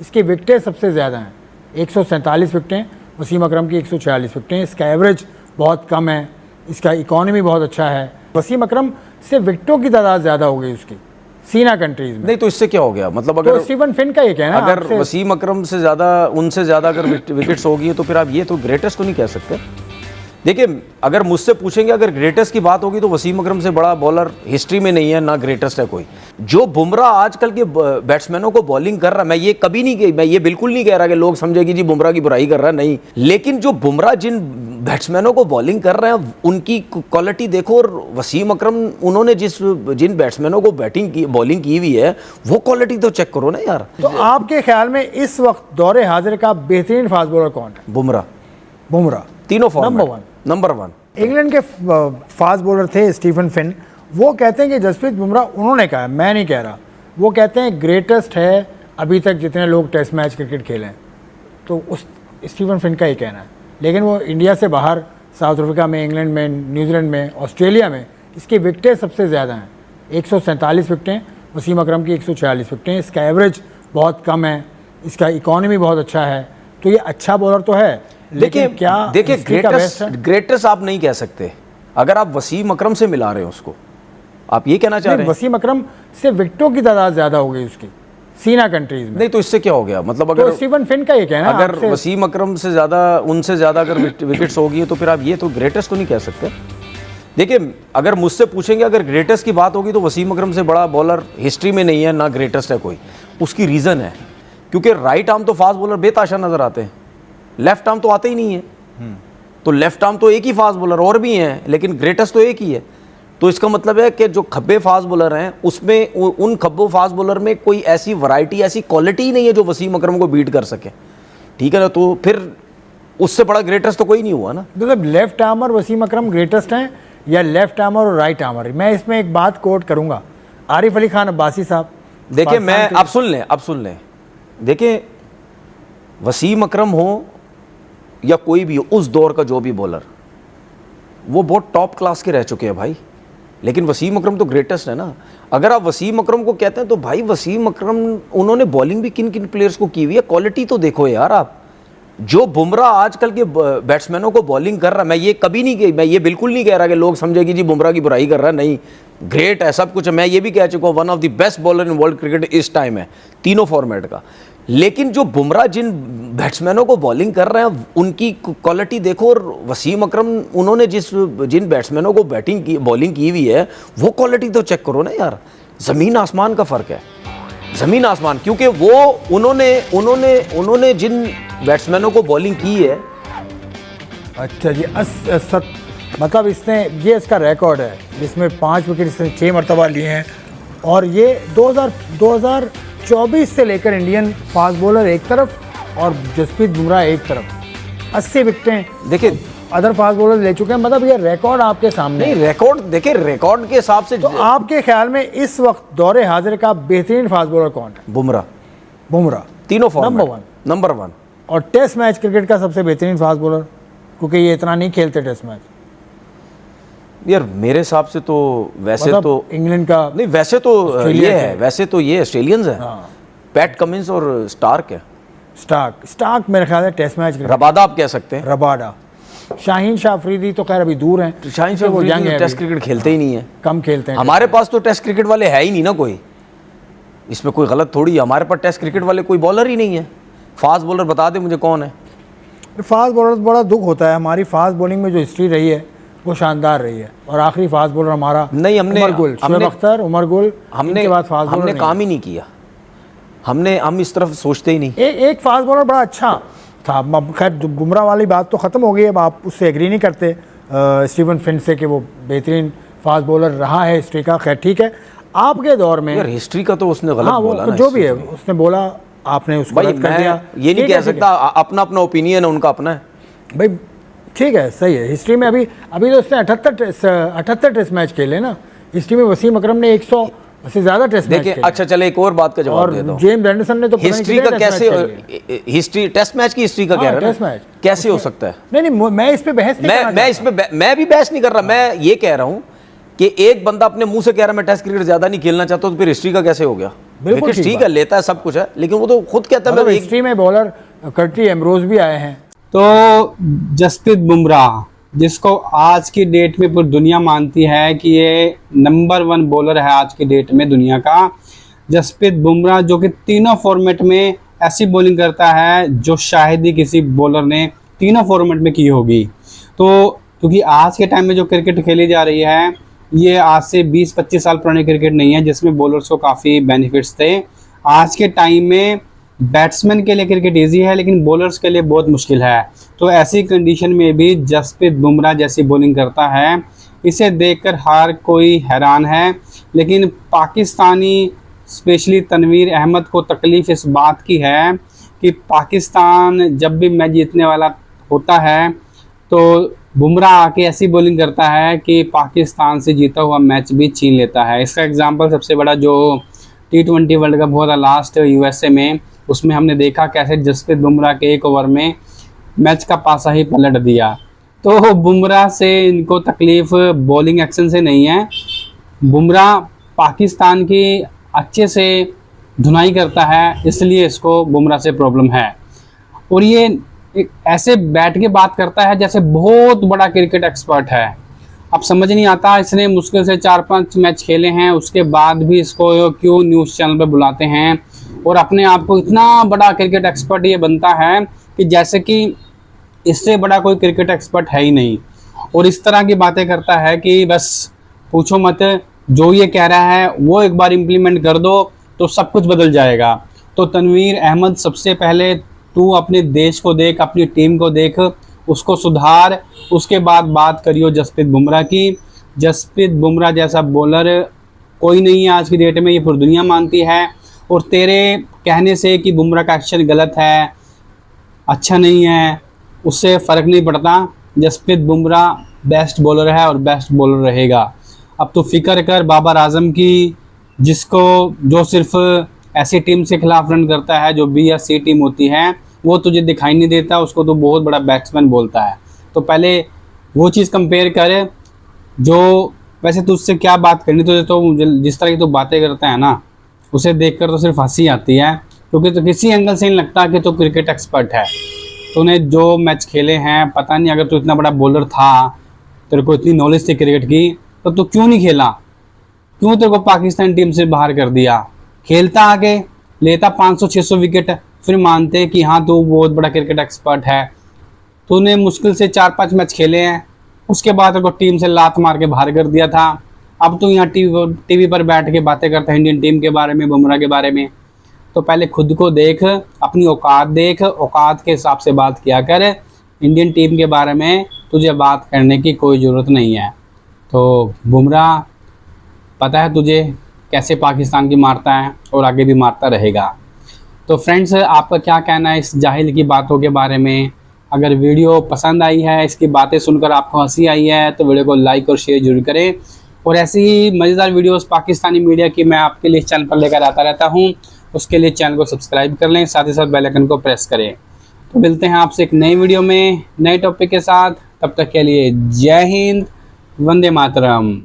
इसकी विकटें सबसे ज़्यादा हैं, 147 विकटें, वसीम अकरम की 146 विकटें। इसका एवरेज बहुत कम है, इसका इकॉनमी बहुत अच्छा है। वसीम अकरम से विकटों की तादाद ज़्यादा हो गई उसकी सीना कंट्रीज में। नहीं तो इससे क्या हो गया, मतलब तो अगर स्टीवन फिन का ये कहना है, अगर वसीम अकरम से ज़्यादा उनसे ज़्यादा अगर विकेट्स होगी तो फिर आप ये तो ग्रेटेस्ट तो नहीं कह सकते। देखिए अगर मुझसे पूछेंगे अगर ग्रेटेस्ट की बात होगी तो वसीम अकरम से बड़ा बॉलर हिस्ट्री में नहीं है, ना ग्रेटेस्ट है कोई। जो बुमराह आजकल के बैट्समैनों को बॉलिंग कर रहा है, मैं ये बिल्कुल नहीं कह रहा कि लोग समझे कि जी बुमराह की बुराई कर रहा है, नहीं। लेकिन जो बुमराह जिन बैट्समैनों को बॉलिंग कर रहे हैं उनकी क्वालिटी देखो, और वसीम अकरम उन्होंने जिन बैट्समैनों को बॉलिंग की हुई है वो क्वालिटी तो चेक करो ना यार। तो आपके ख्याल में इस वक्त दौरे हाजिर का बेहतरीन फास्ट बॉलर कौन है? बुमराह तीनों फॉर्मेट नंबर वन। इंग्लैंड के फास्ट बॉलर थे स्टीफन फिन, वो कहते हैं कि जसप्रीत बुमराह, उन्होंने कहा, मैं नहीं कह रहा, वो कहते हैं ग्रेटेस्ट है अभी तक जितने लोग टेस्ट मैच क्रिकेट खेले हैं। तो उस स्टीफन फिन का ये कहना है। लेकिन वो इंडिया से बाहर साउथ अफ्रीका में, इंग्लैंड में, न्यूजीलैंड में, ऑस्ट्रेलिया में इसकी विकटें सबसे ज़्यादा हैं, 147 विकटें, वसीम अकरम की 146 विकटें। इसका एवरेज बहुत कम है, इसका इकॉनमी बहुत अच्छा है। तो ये अच्छा बॉलर तो है, लेकिन देखिए ग्रेटेस्ट आप नहीं कह सकते अगर आप वसीम अकरम से मिला रहे हो उसको। आप ये कहना चाह रहे हैं वसीम अकरम से विकटों की तादाद ज़्यादा हो गई उसकी सीना कंट्रीज में। नहीं तो इससे क्या हो गया, मतलब अगर तो स्टीवन फिन का ये कहना है, अगर वसीम अकरम से ज़्यादा उनसे ज़्यादा अगर विकेट्स होगी तो फिर आप ये तो ग्रेटेस्ट तो नहीं कह सकते। देखिए अगर मुझसे पूछेंगे अगर ग्रेटेस्ट की बात होगी तो वसीम अकरम से बड़ा बॉलर हिस्ट्री में नहीं है, ना ग्रेटेस्ट है कोई। उसकी रीज़न है क्योंकि राइट आर्म तो फास्ट बॉलर बेताशा नज़र आते हैं, लेफ्ट आर्म तो आते ही नहीं है। तो लेफ्ट आर्म तो एक ही फास्ट बॉलर और भी हैं, लेकिन ग्रेटेस्ट तो एक ही है। तो इसका मतलब है कि जो खब्बे फास्ट बॉलर हैं उसमें उन खब्बों फास्ट बॉलर में कोई ऐसी वैरायटी, ऐसी क्वालिटी ही नहीं है जो वसीम अकरम को बीट कर सके, ठीक है ना। तो फिर उससे बड़ा ग्रेटेस्ट तो कोई नहीं हुआ ना। मतलब लेफ्ट आर्मर वसीम अकरम ग्रेटेस्ट हैं या लेफ्ट आर्मर और राइट आर्मर? मैं इसमें एक बात कोट करूंगा, आरिफ अली खान अब्बासी साहब। देखिए मैं अब सुन लें देखिए वसीम अकरम हो या कोई भी हो, उस दौर का जो भी बॉलर, वो बहुत टॉप क्लास के रह चुके हैं भाई। लेकिन वसीम अकरम तो ग्रेटेस्ट है ना। अगर आप वसीम अकरम को कहते हैं तो भाई वसीम अकरम उन्होंने बॉलिंग भी किन किन प्लेयर्स को की हुई है, क्वालिटी तो देखो यार आप। जो बुमराह आजकल के बैट्समैनों को बॉलिंग कर रहा है, मैं ये बिल्कुल नहीं कह रहा कि लोग समझे कि जी बुमराह की बुराई कर रहा है, नहीं। ग्रेट है, सब कुछ है। मैं ये भी कह चुका हूँ one of the best bowler in world cricket इस टाइम है, तीनों फॉर्मेट का। लेकिन जो बुमराह जिन बैट्समैनों को बॉलिंग कर रहे हैं उनकी क्वालिटी देखो, और वसीम अकरम उन्होंने जिन बैट्समैनों को बॉलिंग की हुई है वो क्वालिटी तो चेक करो ना यार। ज़मीन आसमान का फ़र्क है, ज़मीन आसमान। क्योंकि वो उन्होंने जिन बैट्समैनों को बॉलिंग की है। अच्छा जी, मतलब इसका रिकॉर्ड है जिसमें 5 विकेट इसने 6 मरतबा लिए हैं। और ये 2024 से लेकर इंडियन फास्ट बॉलर एक तरफ और जसप्रीत बुमराह एक तरफ 80 विकेटें देखिए अदर फास्ट बॉलर ले चुके हैं। मतलब ये रिकॉर्ड आपके सामने नहीं, रिकॉर्ड देखिए, रिकॉर्ड के हिसाब से। तो आपके ख्याल में इस वक्त दौरे हाजिर का बेहतरीन फास्ट बॉलर कौन है? बुमराह तीनों फॉर्मेट नंबर वन। और टेस्ट मैच क्रिकेट का सबसे बेहतरीन फास्ट बॉलर, क्योंकि ये इतना नहीं खेलते टेस्ट मैच यार मेरे हिसाब से तो। वैसे मतलब तो इंग्लैंड का नहीं, वैसे तो ये है, वैसे तो ये ऑस्ट्रेलियंस है। पैट कमिंस और स्टार्क है। स्टार्क मेरे ख्याल है टेस्ट मैच। रबाडा आप कह सकते हैं, रबाडा। शाहीन शाह अफरीदी तो खैर अभी दूर हैं। शाहीन शाह अफरीदी टेस्ट क्रिकेट खेलते ही नहीं है, कम खेलते हैं। हमारे पास तो टेस्ट क्रिकेट वाले है ही नहीं ना कोई। इसमें कोई गलत थोड़ी है, हमारे पास टेस्ट क्रिकेट वाले कोई बॉलर ही नहीं है। फास्ट बॉलर बता दे मुझे कौन है। फास्ट बॉलर बड़ा दुख होता है। हमारी फास्ट बॉलिंग में जो हिस्ट्री रही है वो शानदार रही है। और आखिरी फास्ट बॉलर हमारा नहीं, हमने उमर गुल, हमने काम ही नहीं किया। हम इस तरफ सोचते ही नहीं। एक फास्ट बॉलर बड़ा अच्छा था। खैर बुमराह वाली बात तो ख़त्म हो गई, अब आप उससे एग्री नहीं करते स्टीवन फिन से कि वो बेहतरीन फास्ट बॉलर रहा है हिस्ट्री का। खैर ठीक है, आपके दौर में यार हिस्ट्री का तो उसने गलत बोला ना, जो भी है उसने बोला, आपने उसको रद्द कर दिया। ये नहीं कह सकता, अपना ओपिनियन है, उनका अपना है भाई। ठीक है, सही है। हिस्ट्री में अभी तो उसने 78 टेस्ट मैच खेले ना हिस्ट्री में। वसीम अकरम ने 100 से ज़्यादा टेस्ट मैच खेले। अच्छा चले, एक और बात का जवाब दे दो। जेम्स एंडरसन ने तो हिस्ट्री का कैसे, हिस्ट्री टेस्ट मैच की हिस्ट्री का कह रहा है, कैसे हो सकता है? नहीं, मैं इस पे बहस नहीं कर रहा। मैं भी बहस नहीं कर रहा। मैं ये कह रहा हूँ कि एक बंदा अपने मुंह से कह रहा है मैं टेस्ट क्रिकेट ज़्यादा नहीं खेलना चाहता, तो फिर हिस्ट्री का कैसे हो गया? बिल्कुल विकेट ठीक है, लेता है, सब कुछ है, लेकिन वो तो खुद कहता है मतलब मैं हिस्ट्री में बॉलर कर्टली एम्ब्रोज भी आए हैं। तो जसप्रीत बुमराह, जिसको आज की डेट में पूरी दुनिया मानती है कि ये नंबर 1 बॉलर है आज की डेट में दुनिया का, जसप्रीत बुमराह, जो कि तीनों फॉर्मेट में ऐसी बॉलिंग करता है जो शायद ही किसी बॉलर ने तीनों फॉर्मेट में की होगी। तो क्योंकि आज के टाइम में जो क्रिकेट खेली जा रही है, ये आज से 20-25 साल पुरानी क्रिकेट नहीं है जिसमें बॉलर्स को काफ़ी बेनिफिट्स थे। आज के टाइम में बैट्समैन के लिए क्रिकेट इजी है, लेकिन बॉलर्स के लिए बहुत मुश्किल है। तो ऐसी कंडीशन में भी जसप्रीत बुमराह जैसी बॉलिंग करता है, इसे देखकर हर कोई हैरान है। लेकिन पाकिस्तानी स्पेशली तनवीर अहमद को तकलीफ़ इस बात की है कि पाकिस्तान जब भी मैच जीतने वाला होता है तो बुमराह आके ऐसी बॉलिंग करता है कि पाकिस्तान से जीता हुआ मैच भी छीन लेता है। इसका एग्जांपल सबसे बड़ा जो T20 वर्ल्ड कप हुआ था लास्ट USA में, उसमें हमने देखा कैसे जसप्रीत बुमराह के 1 ओवर में मैच का पासा ही पलट दिया। तो बुमराह से इनको तकलीफ़ बॉलिंग एक्शन से नहीं है, बुमराह पाकिस्तान की अच्छे से धुनाई करता है, इसलिए इसको बुमराह से प्रॉब्लम है। और ये एक ऐसे बैठ के बात करता है जैसे बहुत बड़ा क्रिकेट एक्सपर्ट है। अब समझ नहीं आता, इसने मुश्किल से 4-5 मैच खेले हैं, उसके बाद भी इसको क्यों न्यूज़ चैनल पे बुलाते हैं और अपने आप को इतना बड़ा क्रिकेट एक्सपर्ट ये बनता है कि जैसे कि इससे बड़ा कोई क्रिकेट एक्सपर्ट है ही नहीं। और इस तरह की बातें करता है कि बस पूछो मत, जो ये कह रहा है वो एक बार इम्प्लीमेंट कर दो तो सब कुछ बदल जाएगा। तो तनवीर अहमद, सबसे पहले तू अपने देश को देख, अपनी टीम को देख, उसको सुधार, उसके बाद बात करियो जसप्रीत बुमराह की। जसप्रीत बुमराह जैसा बॉलर कोई नहीं है आज की डेट में, ये पूरी दुनिया मानती है। और तेरे कहने से कि बुमराह का एक्शन गलत है, अच्छा नहीं है, उससे फ़र्क नहीं पड़ता। जसप्रीत बुमराह बेस्ट बॉलर है और बेस्ट बॉलर रहेगा। अब तो फिक्र कर बाबर आजम की, जो सिर्फ ऐसी टीम से खिलाफ रन करता है जो B या C टीम होती है, वो तुझे दिखाई नहीं देता, उसको तो बहुत बड़ा बैट्समैन बोलता है। तो पहले वो चीज़ कंपेयर कर। जो वैसे तुझसे क्या बात करनी, तुझे तो जिस तरह की तो बातें करता है ना, उसे देखकर तो सिर्फ हंसी आती है, क्योंकि तो किसी एंगल से नहीं लगता कि तो क्रिकेट एक्सपर्ट है। तूने जो मैच खेले हैं, पता नहीं, अगर तू इतना बड़ा बॉलर था, तेरे को इतनी नॉलेज थी क्रिकेट की, तो तू क्यों नहीं खेला? क्यों तेरे को पाकिस्तान टीम से बाहर कर दिया? खेलता आगे, लेता 500-600 विकेट, फिर मानते कि हाँ तू बहुत बड़ा क्रिकेट एक्सपर्ट है। तूने मुश्किल से 4-5 मैच खेले हैं, उसके बाद तेरे को टीम से लात मार के बाहर कर दिया था। अब तू यहाँ टीवी पर बैठ के बातें करता है इंडियन टीम के बारे में, बुमराह के बारे में। तो पहले खुद को देख, अपनी औकात देख, औकात के हिसाब से बात किया कर। इंडियन टीम के बारे में तुझे बात करने की कोई ज़रूरत नहीं है। तो बुमराह, पता है तुझे कैसे पाकिस्तान की मारता है और आगे भी मारता रहेगा। तो फ्रेंड्स, आपका क्या कहना है इस जाहिल की बातों के बारे में? अगर वीडियो पसंद आई है, इसकी बातें सुनकर आपको हंसी आई है, तो वीडियो को लाइक और शेयर जरूर करें। और ऐसी ही मज़ेदार वीडियोस पाकिस्तानी मीडिया की मैं आपके लिए चैनल पर लेकर आता रहता हूं। उसके लिए चैनल को सब्सक्राइब कर लें, साथ ही साथ बेल आइकन को प्रेस करें। तो मिलते हैं आपसे एक नई वीडियो में नए टॉपिक के साथ। तब तक के लिए जय हिंद, वंदे मातरम।